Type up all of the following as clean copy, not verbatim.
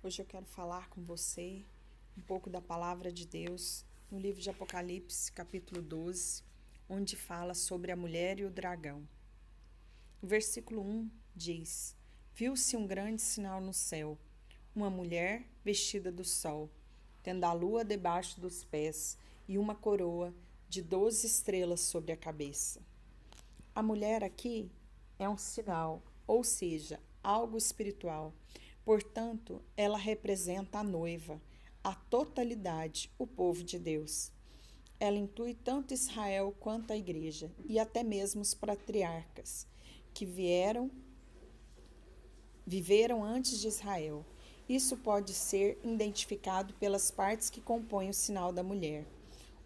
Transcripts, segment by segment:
Hoje eu quero falar com você um pouco da palavra de Deus no livro de Apocalipse, capítulo 12, onde fala sobre a mulher e o dragão. O versículo 1 diz: Viu-se um grande sinal no céu, uma mulher vestida do sol, tendo a lua debaixo dos pés e uma coroa de 12 estrelas sobre a cabeça. A mulher aqui é um sinal, ou seja, algo espiritual. Portanto, ela representa a noiva, a totalidade, o povo de Deus. Ela inclui tanto Israel quanto a igreja, e até mesmo os patriarcas, que viveram antes de Israel. Isso pode ser identificado pelas partes que compõem o sinal da mulher: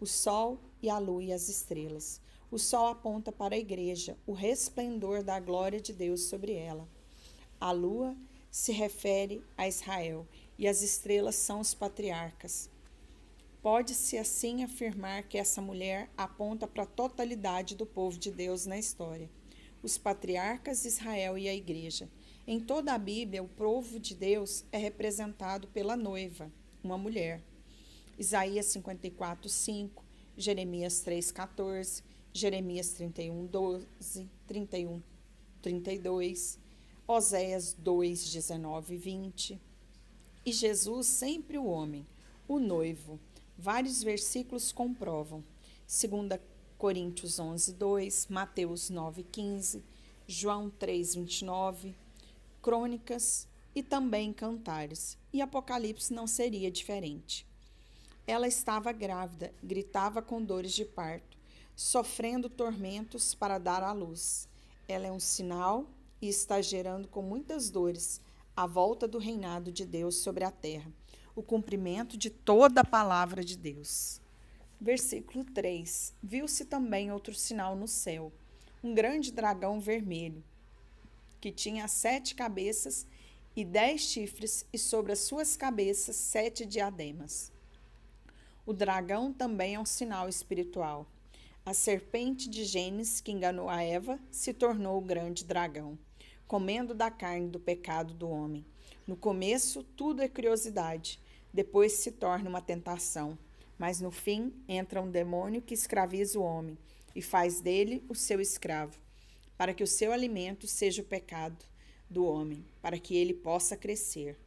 o sol e a lua e as estrelas. O sol aponta para a igreja, o resplendor da glória de Deus sobre ela. A lua se refere a Israel e as estrelas são os patriarcas. Pode-se assim afirmar que essa mulher aponta para a totalidade do povo de Deus na história: os patriarcas, Israel e a igreja. Em toda a Bíblia, o povo de Deus é representado pela noiva, uma mulher. Isaías 54, 5, Jeremias 3, 14, Jeremias 31, 12, 31, 32, Oséias 2, 19 e 20. E Jesus sempre o homem, o noivo. Vários versículos comprovam. 2 Coríntios 11, 2, Mateus 9, 15, João 3, 29, Crônicas e também Cantares. E Apocalipse não seria diferente. Ela estava grávida, gritava com dores de parto, sofrendo tormentos para dar à luz. Ela é um sinal e está gerando com muitas dores a volta do reinado de Deus sobre a terra, o cumprimento de toda a palavra de Deus. Versículo 3. Viu-se também outro sinal no céu, um grande dragão vermelho, que tinha 7 cabeças e 10 chifres, e sobre as suas cabeças 7 diademas. O dragão também é um sinal espiritual. A serpente de Gênesis, que enganou a Eva, se tornou o grande dragão, comendo da carne do pecado do homem. No começo, tudo é curiosidade, depois se torna uma tentação. Mas no fim, entra um demônio que escraviza o homem e faz dele o seu escravo, para que o seu alimento seja o pecado do homem, para que ele possa crescer.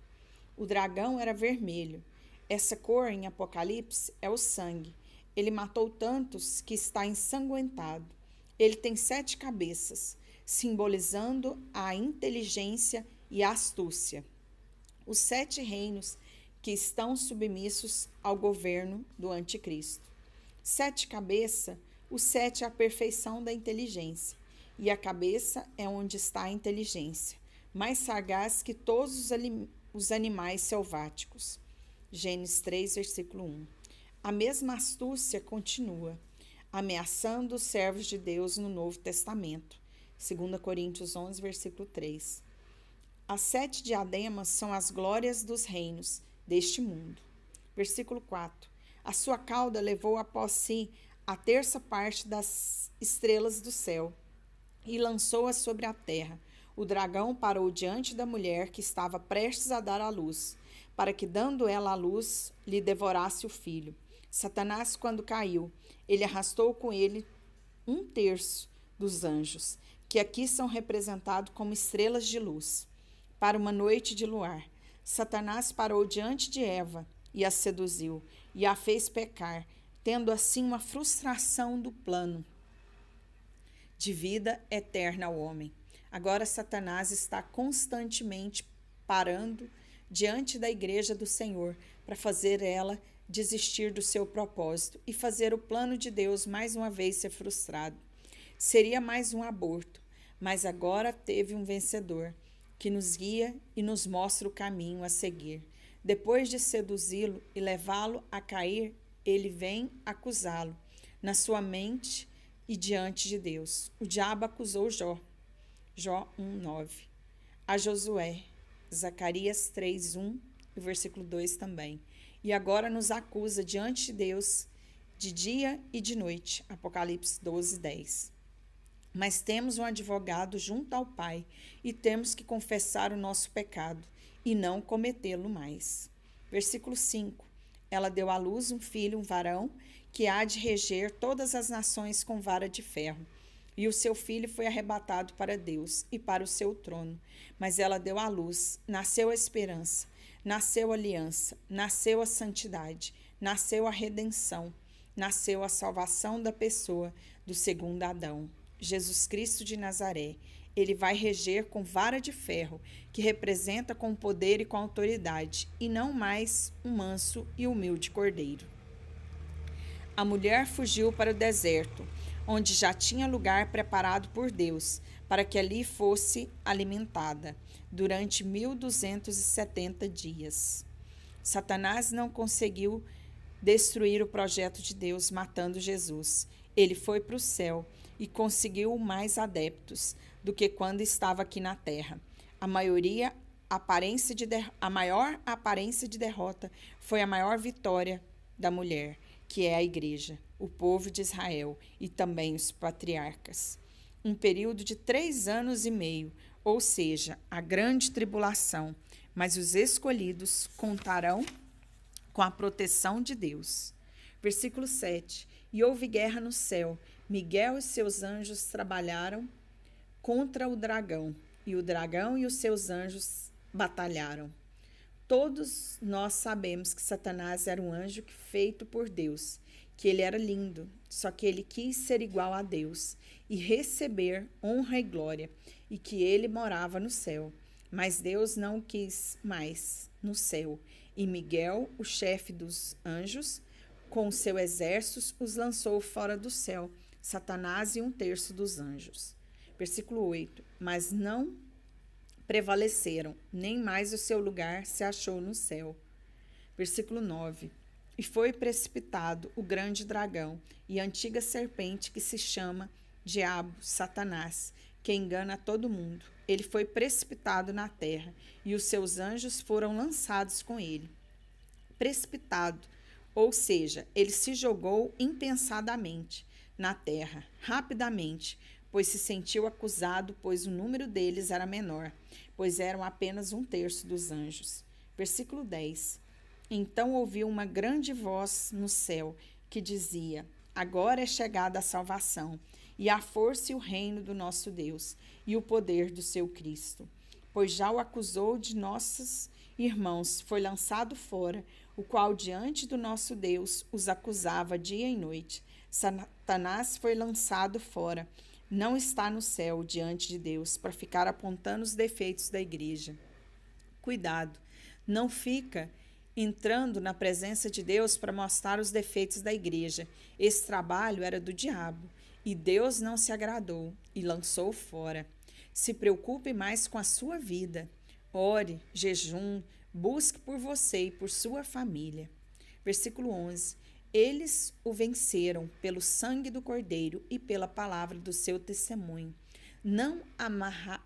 O dragão era vermelho. Essa cor em Apocalipse é o sangue. Ele matou tantos que está ensanguentado. Ele tem 7 cabeças, simbolizando a inteligência e a astúcia. Os 7 reinos que estão submissos ao governo do anticristo. 7 cabeças, o 7 é a perfeição da inteligência, e a cabeça é onde está a inteligência, mais sagaz que todos os animais selváticos. Gênesis 3, versículo 1. A mesma astúcia continua, ameaçando os servos de Deus no Novo Testamento. 2 Coríntios 11, versículo 3. As 7 diademas são as glórias dos reinos deste mundo. Versículo 4. A sua cauda levou após si a terça parte das estrelas do céu e lançou-a sobre a terra. O dragão parou diante da mulher que estava prestes a dar à luz, para que, dando ela à luz, lhe devorasse o filho. Satanás, quando caiu, ele arrastou com ele 1/3 dos anjos, que aqui são representados como estrelas de luz, para uma noite de luar. Satanás parou diante de Eva e a seduziu, e a fez pecar, tendo assim uma frustração do plano de vida eterna ao homem. Agora Satanás está constantemente parando diante da igreja do Senhor para fazer ela desistir do seu propósito e fazer o plano de Deus mais uma vez ser frustrado. Seria mais um aborto, mas agora teve um vencedor que nos guia e nos mostra o caminho a seguir. Depois de seduzi-lo e levá-lo a cair, ele vem acusá-lo na sua mente e diante de Deus. O diabo acusou Jó 1:9, a Josué, Zacarias 3:1 e versículo 2 também. E agora nos acusa diante de Deus de dia e de noite, Apocalipse 12:10. Mas temos um advogado junto ao Pai e temos que confessar o nosso pecado e não cometê-lo mais. Versículo 5. Ela deu à luz um filho, um varão, que há de reger todas as nações com vara de ferro. E o seu filho foi arrebatado para Deus e para o seu trono. Mas ela deu à luz, nasceu a esperança, nasceu a aliança, nasceu a santidade, nasceu a redenção, nasceu a salvação da pessoa do segundo Adão, Jesus Cristo de Nazaré. Ele vai reger com vara de ferro, que representa com poder e com autoridade, e não mais um manso e humilde cordeiro. A mulher fugiu para o deserto, onde já tinha lugar preparado por Deus, para que ali fosse alimentada, durante 1270 dias. Satanás não conseguiu destruir o projeto de Deus, matando Jesus. Ele foi para o céu e conseguiu mais adeptos do que quando estava aqui na terra. A maior aparência de derrota foi a maior vitória da mulher, que é a igreja, o povo de Israel e também os patriarcas. Um período de 3 anos e meio, ou seja, a grande tribulação, mas os escolhidos contarão com a proteção de Deus. Versículo 7. E houve guerra no céu. Miguel e seus anjos trabalharam contra o dragão, e o dragão e os seus anjos batalharam. Todos nós sabemos que Satanás era um anjo feito por Deus, que ele era lindo, só que ele quis ser igual a Deus e receber honra e glória, e que ele morava no céu. Mas Deus não o quis mais no céu, e Miguel, o chefe dos anjos, com seu exército, os lançou fora do céu, Satanás e 1/3 dos anjos. Versículo 8. Mas não prevaleceram, nem mais o seu lugar se achou no céu. Versículo 9. E foi precipitado o grande dragão e a antiga serpente que se chama Diabo, Satanás, que engana a todo mundo. Ele foi precipitado na terra e os seus anjos foram lançados com ele. Precipitado, ou seja, ele se jogou impensadamente na terra, rapidamente, pois se sentiu acusado, pois o número deles era menor, pois eram apenas 1/3 dos anjos. Versículo 10. Então ouviu uma grande voz no céu, que dizia: Agora é chegada a salvação, e a força e o reino do nosso Deus, e o poder do seu Cristo. Pois já o acusou de nossos irmãos, foi lançado fora, o qual diante do nosso Deus os acusava dia e noite. Satanás foi lançado fora, não está no céu diante de Deus, para ficar apontando os defeitos da igreja. Cuidado, não fica entrando na presença de Deus para mostrar os defeitos da igreja. Esse trabalho era do diabo, e Deus não se agradou e lançou fora. Se preocupe mais com a sua vida. Ore, jejum, busque por você e por sua família. Versículo 11. Eles o venceram pelo sangue do Cordeiro e pela palavra do seu testemunho. Não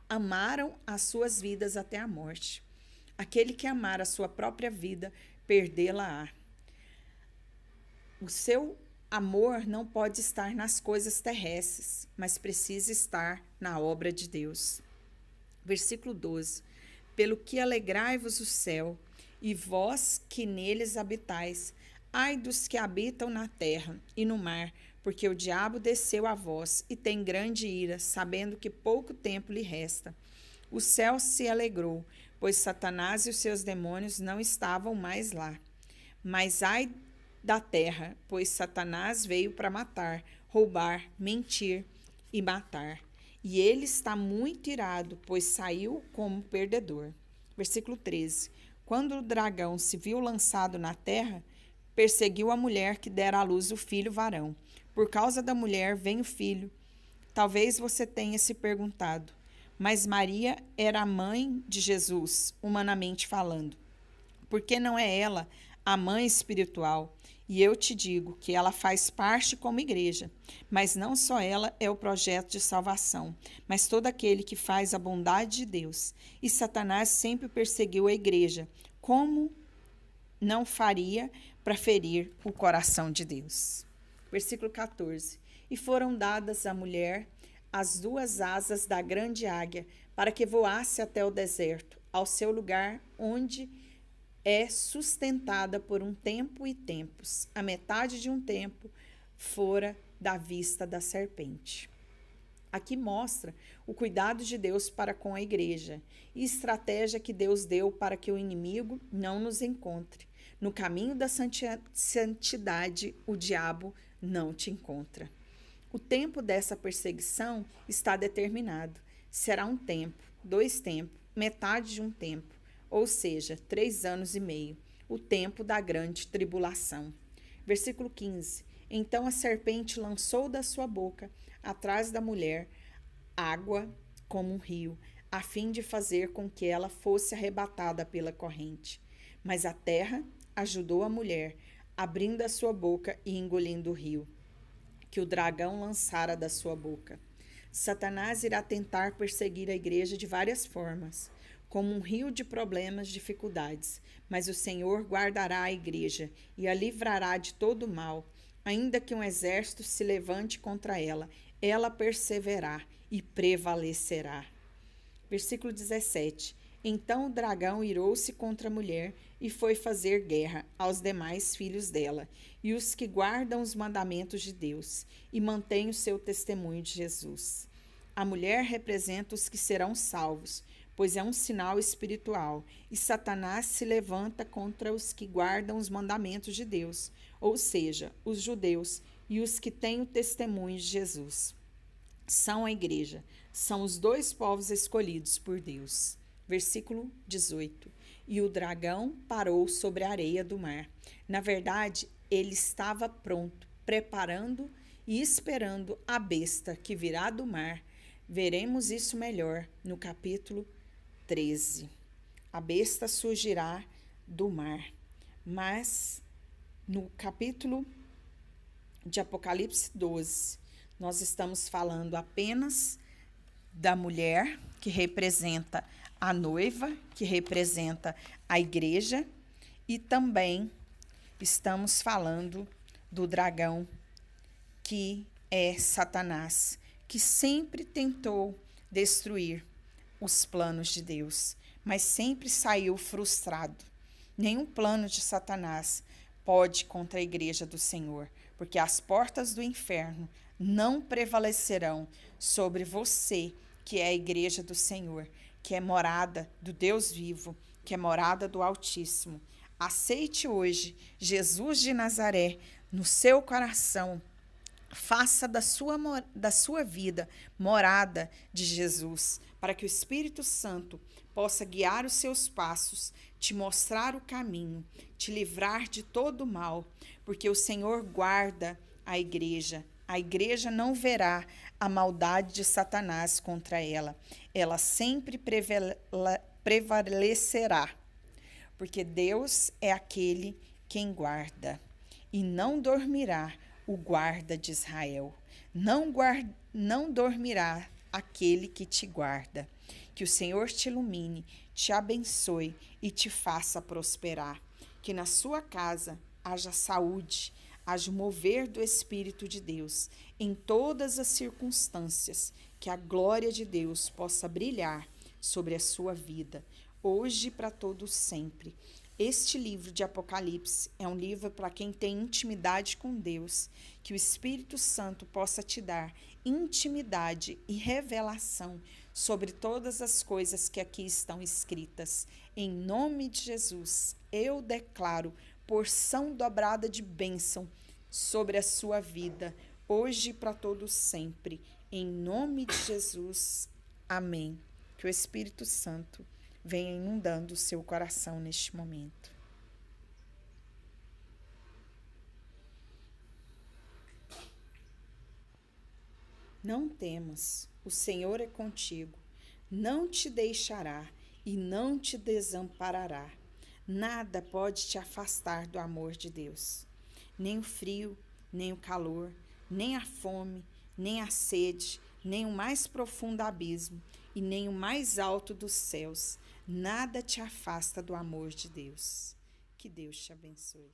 amaram as suas vidas até a morte. Aquele que amar a sua própria vida, perdê-la-á. O seu amor não pode estar nas coisas terrestres, mas precisa estar na obra de Deus. Versículo 12. Pelo que alegrai-vos o céu, e vós que neles habitais. Ai dos que habitam na terra e no mar, porque o diabo desceu a vós e tem grande ira, sabendo que pouco tempo lhe resta. O céu se alegrou, pois Satanás e os seus demônios não estavam mais lá. Mas ai da terra, pois Satanás veio para matar, roubar, mentir e matar. E ele está muito irado, pois saiu como perdedor. Versículo 13. Quando o dragão se viu lançado na terra, perseguiu a mulher que dera à luz o filho varão. Por causa da mulher vem o filho. Talvez você tenha se perguntado, mas Maria era a mãe de Jesus, humanamente falando. Por que não é ela a mãe espiritual? E eu te digo que ela faz parte como igreja, mas não só ela é o projeto de salvação, mas todo aquele que faz a bondade de Deus. E Satanás sempre perseguiu a igreja, como não faria para ferir o coração de Deus. Versículo 14. E foram dadas à mulher as 2 asas da grande águia, para que voasse até o deserto, ao seu lugar, onde é sustentada por um tempo e tempos. A metade de um tempo fora da vista da serpente. Aqui mostra o cuidado de Deus para com a igreja e estratégia que Deus deu para que o inimigo não nos encontre. No caminho da santidade, o diabo não te encontra. O tempo dessa perseguição está determinado. Será um tempo, 2 tempos, metade de um tempo, ou seja, 3 anos e meio, o tempo da grande tribulação. Versículo 15. Então a serpente lançou da sua boca, atrás da mulher, água como um rio, a fim de fazer com que ela fosse arrebatada pela corrente. Mas a terra ajudou a mulher, abrindo a sua boca e engolindo o rio, que o dragão lançara da sua boca. Satanás irá tentar perseguir a igreja de várias formas, como um rio de problemas, dificuldades, mas o Senhor guardará a igreja e a livrará de todo mal. Ainda que um exército se levante contra ela, ela perseverará e prevalecerá. Versículo 17. Então o dragão irou-se contra a mulher e foi fazer guerra aos demais filhos dela, e os que guardam os mandamentos de Deus e mantêm o seu testemunho de Jesus. A mulher representa os que serão salvos, pois é um sinal espiritual, e Satanás se levanta contra os que guardam os mandamentos de Deus, ou seja, os judeus e os que têm o testemunho de Jesus. São a igreja, são os 2 povos escolhidos por Deus. Versículo 18. E o dragão parou sobre a areia do mar. Na verdade, ele estava pronto, preparando e esperando a besta que virá do mar. Veremos isso melhor no capítulo 13. A besta surgirá do mar. Mas no capítulo de Apocalipse 12, nós estamos falando apenas da mulher, que representa a noiva, que representa a igreja, e também estamos falando do dragão, que é Satanás, que sempre tentou destruir os planos de Deus, mas sempre saiu frustrado. Nenhum plano de Satanás pode contra a igreja do Senhor, porque as portas do inferno não prevalecerão sobre você, que é a igreja do Senhor, que é morada do Deus vivo, que é morada do Altíssimo. Aceite hoje Jesus de Nazaré no seu coração. Faça da sua vida morada de Jesus, para que o Espírito Santo possa guiar os seus passos, te mostrar o caminho, te livrar de todo o mal, porque o Senhor guarda a igreja. A igreja não verá a maldade de Satanás contra ela. Ela sempre prevalecerá, porque Deus é aquele quem guarda, e não dormirá o guarda de Israel. Não dormirá aquele que te guarda. Que o Senhor te ilumine, te abençoe e te faça prosperar. Que na sua casa haja saúde, haja o mover do Espírito de Deus em todas as circunstâncias. Que a glória de Deus possa brilhar sobre a sua vida, hoje e para todos sempre. Este livro de Apocalipse é um livro para quem tem intimidade com Deus, que o Espírito Santo possa te dar intimidade e revelação sobre todas as coisas que aqui estão escritas. Em nome de Jesus, eu declaro porção dobrada de bênção sobre a sua vida, hoje e para todos sempre. Em nome de Jesus, amém. Que o Espírito Santo venha inundando o seu coração neste momento. Não temas, o Senhor é contigo, não te deixará e não te desamparará. Nada pode te afastar do amor de Deus. Nem o frio, nem o calor, nem a fome, nem a sede, nem o mais profundo abismo e nem o mais alto dos céus. Nada te afasta do amor de Deus. Que Deus te abençoe.